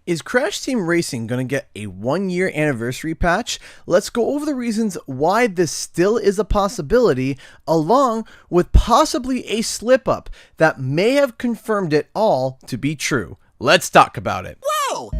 Is Crash Team Racing going to get a 1-year anniversary patch? Let's go over the reasons why this still is a possibility, along with possibly a slip-up that may have confirmed it all to be true. Let's talk about it. Whoa!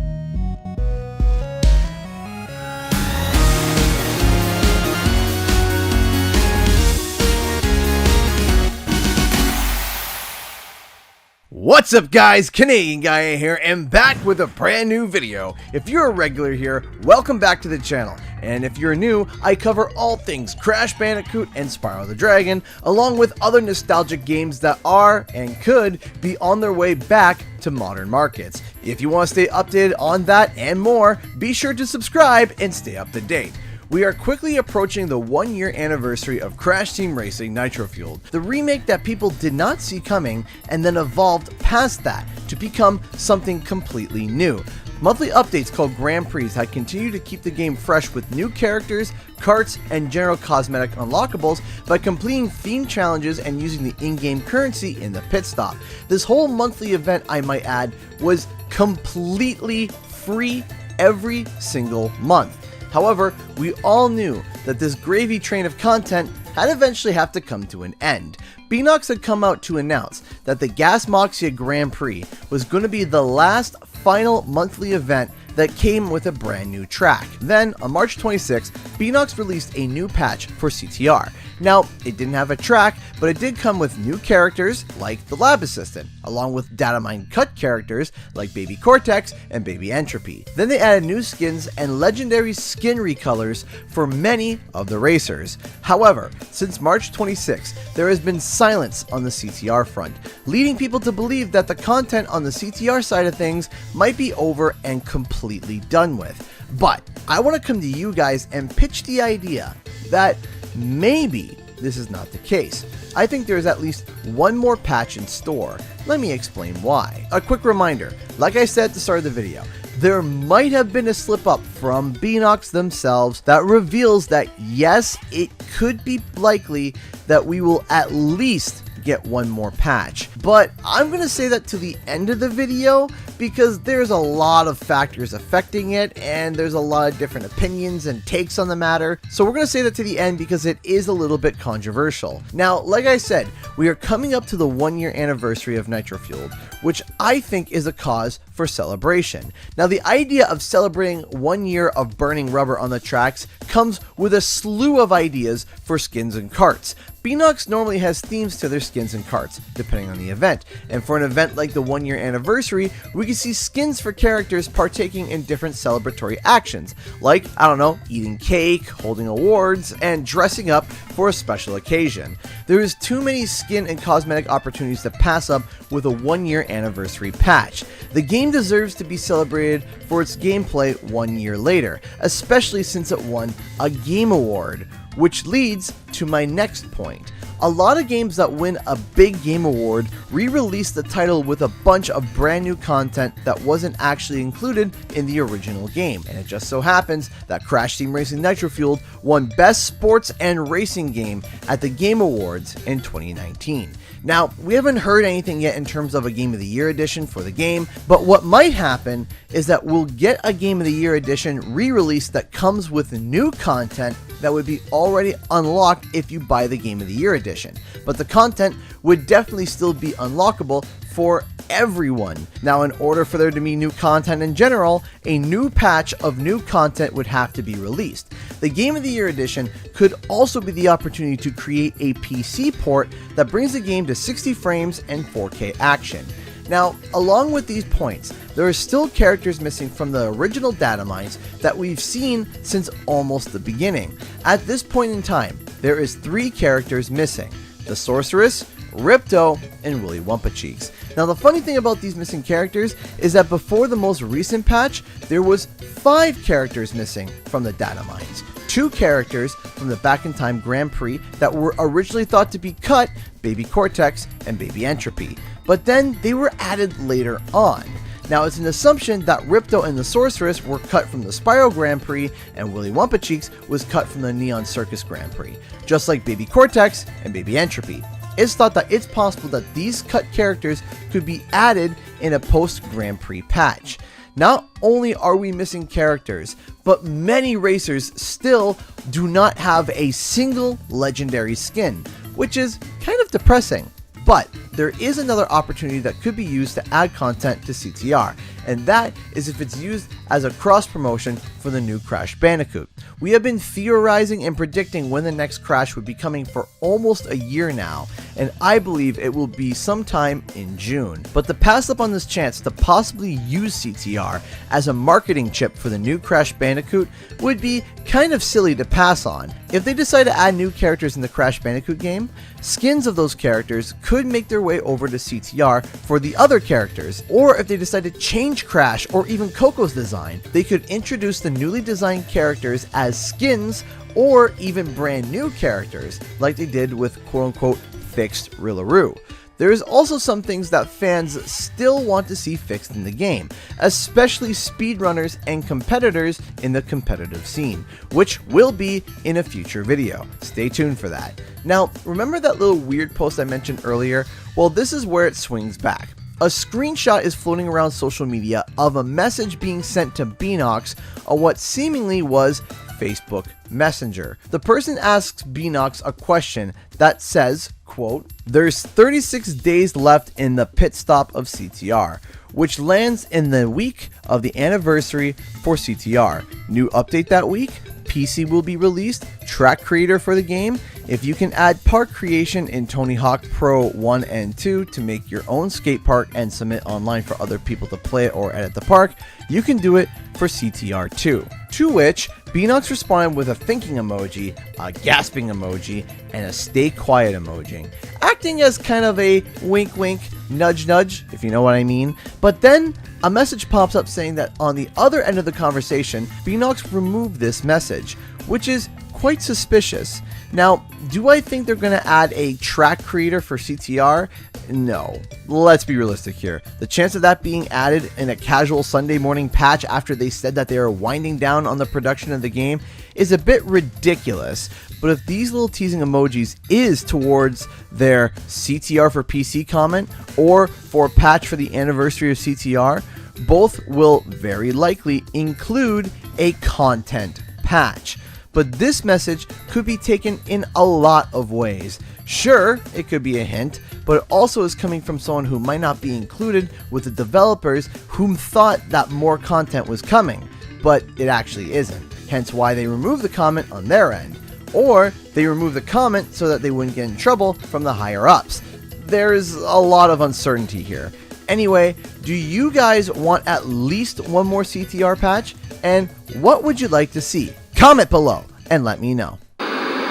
What's up guys, Canadian Guy here and back with a brand new video. If you're a regular here, welcome back to the channel. And if you're new, I cover all things Crash Bandicoot and Spyro the Dragon, along with other nostalgic games that are and could be on their way back to modern markets. If you want to stay updated on that and more, be sure to subscribe and stay up to date. We are quickly approaching the 1-year anniversary of Crash Team Racing Nitro-Fueled, the remake that people did not see coming and then evolved past that to become something completely new. Monthly updates called Grand Prix had continued to keep the game fresh with new characters, carts, and general cosmetic unlockables by completing themed challenges and using the in-game currency in the pit stop. This whole monthly event, I might add, was completely free every single month. However, we all knew that this gravy train of content had eventually have to come to an end. Beanox had come out to announce that the Gas Moxia Grand Prix was going to be the last final monthly event that came with a brand new track. Then, on March 26th, Beanox released a new patch for CTR. Now, it didn't have a track, but it did come with new characters like the Lab Assistant, along with data mine cut characters like Baby Cortex and Baby Entropy. Then they added new skins and legendary skin recolors for many of the racers. However, since March 26th, there has been silence on the CTR front, leading people to believe that the content on the CTR side of things might be over and completely done with. But I want to come to you guys and pitch the idea that maybe this is not the case. I think there is at least one more patch in store. Let me explain why. A quick reminder, like I said at the start of the video, there might have been a slip up from Beanox themselves that reveals that yes, it could be likely that we will at least get one more patch. But I'm going to say that to the end of the video because there's a lot of factors affecting it and there's a lot of different opinions and takes on the matter. So we're going to say that to the end because it is a little bit controversial. Now, like I said, we are coming up to the 1-year anniversary of Nitro-Fueled, which I think is a cause for celebration. Now, the idea of celebrating 1 year of burning rubber on the tracks comes with a slew of ideas for skins and carts. Beanox normally has themes to their skins and carts, depending on the event, and for an event like the 1-year anniversary, we can see skins for characters partaking in different celebratory actions, like, I don't know, eating cake, holding awards, and dressing up for a special occasion. There is too many skin and cosmetic opportunities to pass up with a 1-year anniversary patch. The game deserves to be celebrated for its gameplay 1 year later, especially since it won a Game Award. Which leads to my next point. A lot of games that win a big game award re-release the title with a bunch of brand new content that wasn't actually included in the original game. And it just so happens that Crash Team Racing Nitro-Fueled won Best Sports and Racing Game at the Game Awards in 2019. Now, we haven't heard anything yet in terms of a Game of the Year edition for the game, but what might happen is that we'll get a Game of the Year edition re-release that comes with new content that would be already unlocked if you buy the Game of the Year edition. But the content would definitely still be unlockable for everyone. Now, in order for there to be new content in general, a new patch of new content would have to be released. The Game of the Year edition could also be the opportunity to create a PC port that brings the game to 60 frames and 4K action. Now, along with these points, there are still characters missing from the original data mines that we've seen since almost the beginning. At this point in time, there is 3 characters missing: the Sorceress, Ripto, and Willy Wumpa-Cheeks. Now, the funny thing about these missing characters is that before the most recent patch, there was 5 characters missing from the data mines. 2 characters from the Back in Time Grand Prix that were originally thought to be cut, Baby Cortex and Baby Entropy, but then they were added later on. Now, it's an assumption that Ripto and the Sorceress were cut from the Spyro Grand Prix and Willy Wumpa-Cheeks was cut from the Neon Circus Grand Prix, just like Baby Cortex and Baby Entropy. It's thought that it's possible that these cut characters could be added in a post-Grand Prix patch. not only are we missing characters, but many racers still do not have a single legendary skin, which is kind of depressing. But there is another opportunity that could be used to add content to CTR, and that is if it's used as a cross promotion for the new Crash Bandicoot. We have been theorizing and predicting when the next Crash would be coming for almost a year now, and I believe it will be sometime in June. But to pass up on this chance to possibly use CTR as a marketing chip for the new Crash Bandicoot would be kind of silly to pass on. If they decide to add new characters in the Crash Bandicoot game, skins of those characters could make their way over to CTR for the other characters, or if they decide to change Crash or even Coco's design, they could introduce the newly designed characters as skins or even brand new characters like they did with quote-unquote fixed Rillaroo. There is also some things that fans still want to see fixed in the game, especially speedrunners and competitors in the competitive scene, which will be in a future video. Stay tuned for that. Now, remember that little weird post I mentioned earlier? Well, this is where it swings back. A screenshot is floating around social media of a message being sent to Beanox on what seemingly was Facebook Messenger. The person asks Beanox a question that says, quote, "There's 36 days left in the pit stop of CTR, which lands in the week of the anniversary for CTR. New update that week, PC will be released, track creator for the game. If you can add park creation in Tony Hawk Pro 1 and 2 to make your own skate park and submit online for other people to play or edit the park, you can do it for CTR 2. To which Beanox responded with a thinking emoji, a gasping emoji, and a stay quiet emoji, acting as kind of a wink wink, nudge nudge, if you know what I mean. But then a message pops up saying that on the other end of the conversation, Beanox removed this message, which is quite suspicious. Now, do I think they're going to add a track creator for CTR? No. Let's be realistic here. The chance of that being added in a casual Sunday morning patch after they said that they are winding down on the production of the game is a bit ridiculous. But if these little teasing emojis is towards their CTR for PC comment or for a patch for the anniversary of CTR, both will very likely include a content patch. But this message could be taken in a lot of ways. Sure, it could be a hint, but it also is coming from someone who might not be included with the developers whom thought that more content was coming, but it actually isn't. Hence why they removed the comment on their end. Or they removed the comment so that they wouldn't get in trouble from the higher ups. There's a lot of uncertainty here. Anyway, do you guys want at least one more CTR patch? And what would you like to see? Comment below and let me know.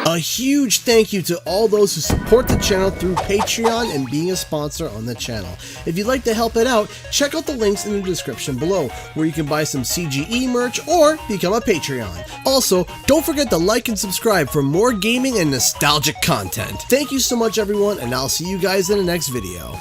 A huge thank you to all those who support the channel through Patreon and being a sponsor on the channel. If you'd like to help it out, check out the links in the description below, where you can buy some CGE merch or become a Patreon. Also, don't forget to like and subscribe for more gaming and nostalgic content. Thank you so much everyone, and I'll see you guys in the next video.